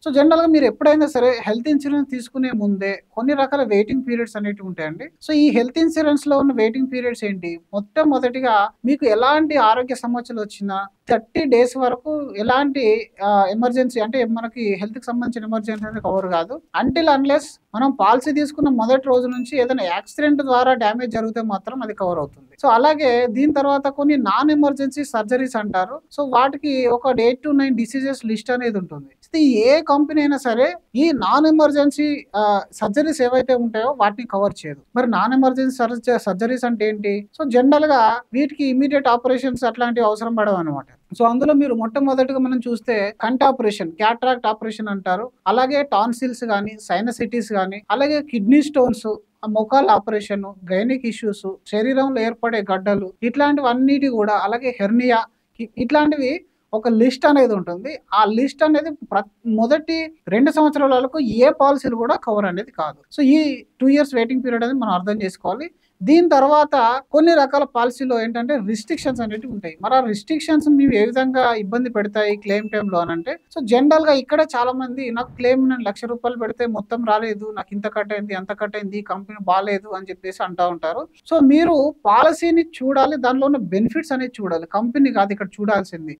So జనరల్‌గా మీరు ఎప్పుడైనా సరే హెల్త్ ఇన్స్యూరెన్స్ తీసుకునే ముందే కొన్ని రకాల వెయిటింగ్ పీరియడ్స్ అనేటివి ఉంటాయండి. సో ఈ హెల్త్ ఇన్స్యూరెన్స్‌లో ఉన్న వెయిటింగ్ పీరియడ్స్ ఏంటి? మొట్టమొదటిగా మీకు ఎలాంటి ఆరోగ్య సమస్యలొచ్చినా 30 డేస్ వరకు ఎలాంటి ఎమర్జెన్సీ అంటే మనకి హెల్త్‌కి సంబంధించిన ఎమర్జెన్సీ అనేది కవర్ కాదు. అంటిల్ అన్‌లెస్ మనం పాలిసీ తీసుకున్న మొదటి రోజు నుంచి ఏదైనా యాక్సిడెంట్ ద్వారా డ్యామేజ్ జరిగితే మాత్రం అది కవర్ అవుతుంది. సో అలాగే దీని తర్వాత కొన్ని నాన్ ఎమర్జెన్సీ సర్జరీస్ అంటారు. సో వాటికి ఒక 8-9 డిసీజెస్ లిస్ట్ అనేది ఉంటుంది. ఇది ఏ కంపెనీ అయినా సరే ఈ నాన్ ఎమర్జెన్సీ సర్జరీస్ ఏవైతే ఉంటాయో వాటిని కవర్ చేయదు. మరి నాన్ ఎమర్జెన్సీ సర్జరీస్ అంటే ఏంటి? సో జనరల్‌గా వీటికి ఇమ్మీడియేట్ ఆపరేషన్స్ అట్లాంటివి అవసరం పడవనమాట. సో అందులో మీరు మొట్టమొదటిగా మనం చూస్తే కంటి ఆపరేషన్, క్యాట్రాక్ట్ ఆపరేషన్ అంటారు. అలాగే టాన్సిల్స్ గాని, సైనసైటిస్ గాని, అలాగే కిడ్నీ స్టోన్స్, మోకాళ్ళ ఆపరేషన్, గైనిక్ ఇష్యూస్, శరీరంలో ఏర్పడే గడ్డలు ఇట్లాంటివన్నిటి గూడా అలాగే హెర్నియా ఇట్లాంటివి ఒక లిస్ట్ అనేది ఉంటుంది. ఆ లిస్ట్ అనేది మొదటి 2 సంవత్సరాల వరకు ఏ పాలిసీలు కూడా కవర్ అనేది కాదు. సో ఈ 2 ఇయర్స్ వెయిటింగ్ పీరియడ్ అనేది మనం అర్థం చేసుకోవాలి. దీని తర్వాత కొన్ని రకాల పాలిసీలో ఏంటంటే రిస్ట్రిక్షన్స్ అనేటివి ఉంటాయి. మరి ఆ రిస్ట్రిక్షన్స్ మీవి ఏ విధంగా ఇబ్బంది పెడతాయి క్లెయిమ్ టైమ్‌లో అనంటే, సో జనరల్‌గా ఇక్కడే చాలా మంది నాకు క్లెయిమ్ నేను రూ. 1,00,000 పెడితే మొత్తం రాలేదు. నాకు ఇంత కట్ అయింది, అంత కట్ అయింది. ఈ కంపెనీ బాలేదు అని చెప్పేసి అంటా ఉంటారు. సో మీరు పాలిసీని చూడాలి. దానిలో ఉన్న బెనిఫిట్స్ అనేది చూడాలి. కంపెనీ కాదు ఇక్కడ చూడాల్సింది.